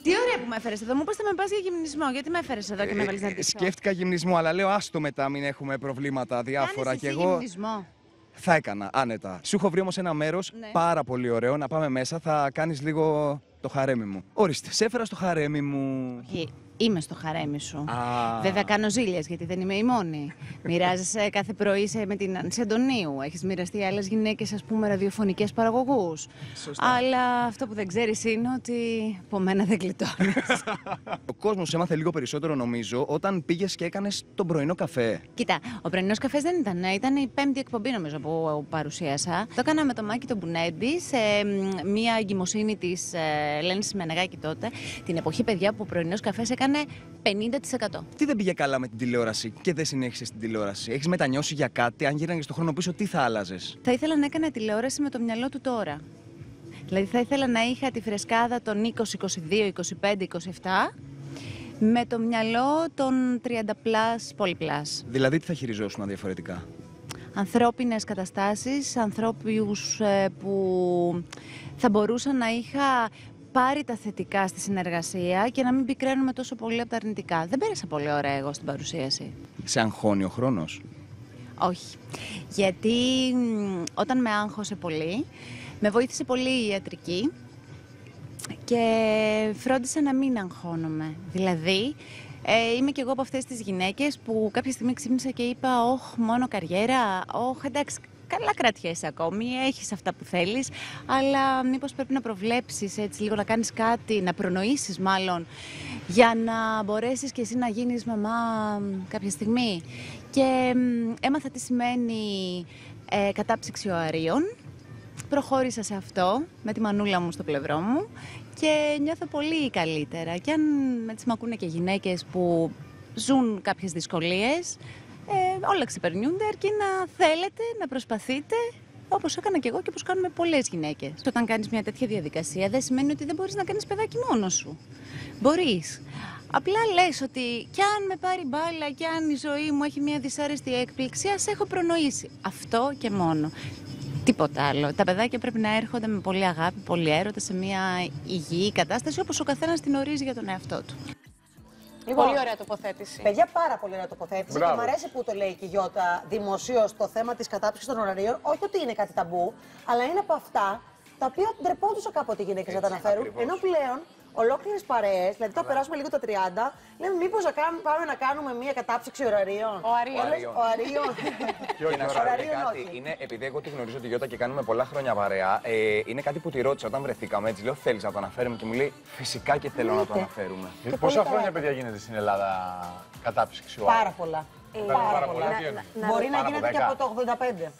Τι ωραία που με έφερες εδώ. Μου είπες θα με πας για γυμνισμό. Γιατί με έφερες εδώ και με έβαλες να ντυθώ? Σκέφτηκα γυμνισμό, αλλά λέω άστο μετά, μην έχουμε προβλήματα διάφορα. Κάνεις Και εσύ εγώ γυμνισμό? θα έκανα άνετα. Σου έχω βρει όμως ένα μέρος πάρα πολύ ωραίο. Να πάμε μέσα, θα κάνεις λίγο το χαρέμι μου. Ορίστε, σε έφερα στο χαρέμι μου. Είμαι στο χαρέμι σου. Βέβαια κάνω ζήλιες γιατί δεν είμαι η μόνη. Μοιράζεσαι κάθε πρωί με την Άνση Αντωνίου. Έχεις μοιραστεί άλλες γυναίκες, ας πούμε, ραδιοφωνικές παραγωγούς. Σωστά. Αλλά αυτό που δεν ξέρεις είναι ότι από μένα δεν γλιτώνεις. Ο κόσμος έμαθε λίγο περισσότερο, νομίζω, όταν πήγες και έκανες τον πρωινό καφέ. Κοίτα, ο πρωινός καφές δεν ήταν η 5η εκπομπή νομίζω που παρουσίασα. Το έκανα με το Μάκη τον Μπουνέντη σε μια εγκυμοσύνη της Ελένης Μενεγάκη τότε. Την εποχή, παιδιά, που ο πρωινός καφές έκανε 50%. Τι δεν πήγε καλά με την τηλεόραση και δεν συνέχισες την τηλεόραση? Έχεις μετανιώσει για κάτι? Αν γύρναγες στον χρόνο πίσω, τι θα άλλαζες? Θα ήθελα να έκανα τηλεόραση με το μυαλό του τώρα. Δηλαδή θα ήθελα να είχα τη φρεσκάδα των 20, 22, 25, 27 με το μυαλό των 30+, πολυπλάς. Δηλαδή τι θα χειριζόσουν διαφορετικά? Ανθρώπινες καταστάσεις, ανθρώπους που θα μπορούσα να είχα πάρει τα θετικά στη συνεργασία και να μην πικραίνουμε τόσο πολύ από τα αρνητικά. Δεν πέρασα πολύ ωραία εγώ στην παρουσίαση. Σε αγχώνει ο χρόνος? Όχι. Γιατί όταν με άγχωσε πολύ, με βοήθησε πολύ η ιατρική και φρόντισα να μην αγχώνομαι. Δηλαδή, είμαι κι εγώ από αυτές τις γυναίκες που κάποια στιγμή ξύπνησα και είπα «Ωχ, μόνο καριέρα, ωχ, εντάξει, καλά κρατιέσαι ακόμη, έχεις αυτά που θέλεις, αλλά μήπως πρέπει να προβλέψεις έτσι λίγο, να κάνεις κάτι, να προνοήσεις μάλλον, για να μπορέσεις κι εσύ να γίνεις μαμά κάποια στιγμή». Και έμαθα τι σημαίνει κατάψυξη οαρίων. Προχώρησα σε αυτό με τη μανούλα μου στο πλευρό μου και νιώθω πολύ καλύτερα. Και αν έτσι μ' ακούνε και γυναίκες που ζουν κάποιες δυσκολίες, όλα ξεπερνιούνται, αρκεί να θέλετε, να προσπαθείτε, όπως έκανα και εγώ και όπως κάνουμε πολλές γυναίκες. Όταν κάνεις μια τέτοια διαδικασία δεν σημαίνει ότι δεν μπορείς να κάνεις παιδάκι μόνος σου. Μπορείς. Απλά λες ότι κι αν με πάρει μπάλα, κι αν η ζωή μου έχει μια δυσάρεστη έκπληξη, ας έχω προνοήσει. Αυτό και μόνο. Τίποτα άλλο. Τα παιδάκια πρέπει να έρχονται με πολύ αγάπη, πολύ έρωτα, σε μια υγιή κατάσταση, όπως ο καθένας την ορίζει για τον εαυτό του. Λοιπόν, πολύ ωραία τοποθέτηση. Παιδιά, πάρα πολύ ωραία τοποθέτηση. Μπράβο. Και μου αρέσει που το λέει και η Γιώτα δημοσίως το θέμα της κατάψυξης των ωραρίων. Όχι ότι είναι κάτι ταμπού, αλλά είναι από αυτά τα οποία ντρεπόντουσαν κάποτε οι γυναίκες να τα αναφέρουν. Ακριβώς. Ενώ πλέον ολόκληρες παρέες, δηλαδή τώρα περάσουμε λίγο τα 30, λέμε μήπως πάμε να κάνουμε μια κατάψυξη ωραρίων. Οαρίων. Και να σου πω κάτι, είναι, επειδή εγώ τη γνωρίζω τη Γιώτα και κάνουμε πολλά χρόνια παρέα, είναι κάτι που τη ρώτησα όταν βρεθήκαμε έτσι. Λέω: θέλεις να το αναφέρουμε? Και μου λέει: φυσικά και θέλω να το αναφέρουμε. Πόσα χρόνια, παιδιά, γίνεται στην Ελλάδα κατάψυξη οαρίων? Πάρα πολλά. Πάρα πολλά. Μπορεί να γίνεται και από το 85.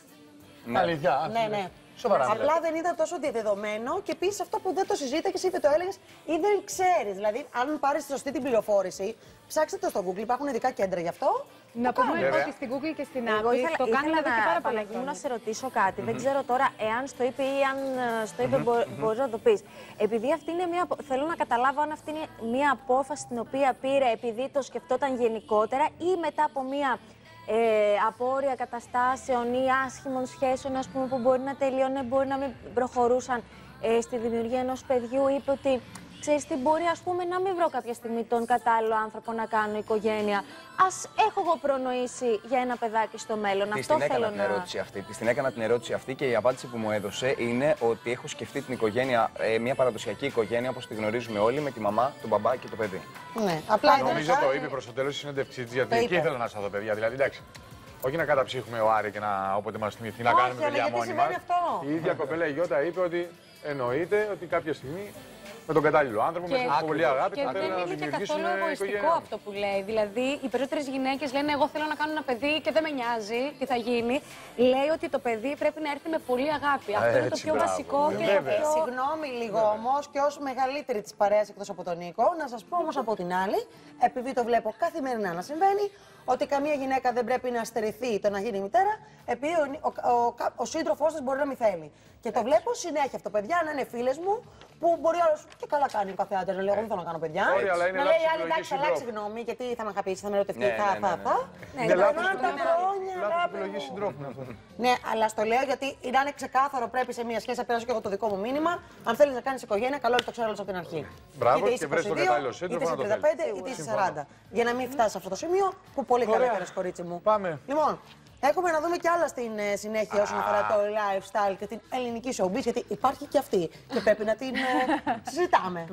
Αλήθεια? Ναι. Σοβαρά. Απλά δεν ήταν τόσο διαδεδομένο και επίσης αυτό που δεν το συζήταγες ή δεν το έλεγες ή δεν ξέρεις. Δηλαδή, αν πάρεις σωστή την πληροφόρηση, ψάξτε το στο Google, υπάρχουν ειδικά κέντρα γι' αυτό. Να πούμε ότι στην Google και στην Apple το κάνουν εδώ και πάρα πολλά χρόνια. Να σε ρωτήσω κάτι. Δεν ξέρω τώρα εάν στο είπε ή αν στο είπε μπορείς να το πεις. Επειδή αυτή είναι θέλω να καταλάβω αν αυτή είναι μια απόφαση την οποία πήρε επειδή το σκεφτόταν γενικότερα ή μετά από μια απόρρια καταστάσεων ή άσχημων σχέσεων, ας πούμε, που μπορεί να τελειώνουν, μπορεί να μην προχωρούσαν στη δημιουργία ενός παιδιού. Είπε ότι ξέρεις τι, μπορεί, ας πούμε, να μην βρω κάποια στιγμή τον κατάλληλο άνθρωπο να κάνω οικογένεια. Ας έχω εγώ προνοήσει για ένα παιδάκι στο μέλλον. Αυτό θέλω να... Της την έκανα την ερώτηση αυτή και η απάντηση που μου έδωσε είναι ότι έχω σκεφτεί την οικογένεια, μια παραδοσιακή οικογένεια όπως τη γνωρίζουμε όλοι, με τη μαμά, τον μπαμπά και το παιδί. Ναι, απλά νομίζω το είπε προς το τέλος της συνέντευξής της, γιατί εκεί ήθελα να σταθώ, παιδιά. Δηλαδή, εντάξει. Όχι να καταψύχουμε ο Άρη και να όποτε μας θυμηθεί να κάνουμε παιδιά μόνοι μας. Η ίδια κοπέλα η Γιώτα είπε ότι εννοείται ότι κάποια στιγμή με τον κατάλληλο άνθρωπο, με πολύ αγάπη, θα θέλει να δημιουργήσουν οικογένεια. Και δεν είναι και καθόλου εγωιστικό αυτό που λέει. Δηλαδή, οι περισσότερες γυναίκες λένε: εγώ θέλω να κάνω ένα παιδί και δεν με νοιάζει τι θα γίνει. Λέει ότι το παιδί πρέπει να έρθει με πολύ αγάπη. Αυτό είναι το πιο βασικό και το πιο... Συγγνώμη λίγο όμως, και ως μεγαλύτερη της παρέας εκτός από τον Νίκο, να σας πω όμως από την άλλη, επειδή το βλέπω καθημερινά να συμβαίνει, ότι καμία γυναίκα δεν πρέπει να στερηθεί το να γίνει μητέρα, επειδή ο σύντροφός της μπορεί να μην θέλει. Και το βλέπω συνέχεια αυτό, παιδιά, να είναι φίλες μου που μπορεί όλο και καλά κάνει ο καθένα να λέει: εγώ δεν θέλω να κάνω παιδιά. Να λέει άλλη, εντάξει, αλλάξει γνώμη, γιατί θα με αγαπήσει, θα με ερωτευτεί, Είναι λάθος επιλογή συντρόφου αυτό. Ναι, αλλά στο λέω γιατί να είναι ξεκάθαρο, πρέπει σε μια σχέση να περάσω και εγώ το δικό μου μήνυμα. Αν θέλει να κάνει οικογένεια, καλό είναι το ξέρω από την αρχή. Μπράβο, και βρες το κατάλληλο σύντροφο να το θέλει. Είτε είσαι 35 είτε είσαι 40. Για να μην φτάσει σε αυτό το σημείο που πολύ καλά έκανε, κορίτσι μου. Πάμε. Λοιπόν, έχουμε να δούμε κι άλλα στην συνέχεια όσον αφορά το lifestyle και την ελληνική showbiz, γιατί υπάρχει και αυτή και πρέπει να την συζητάμε.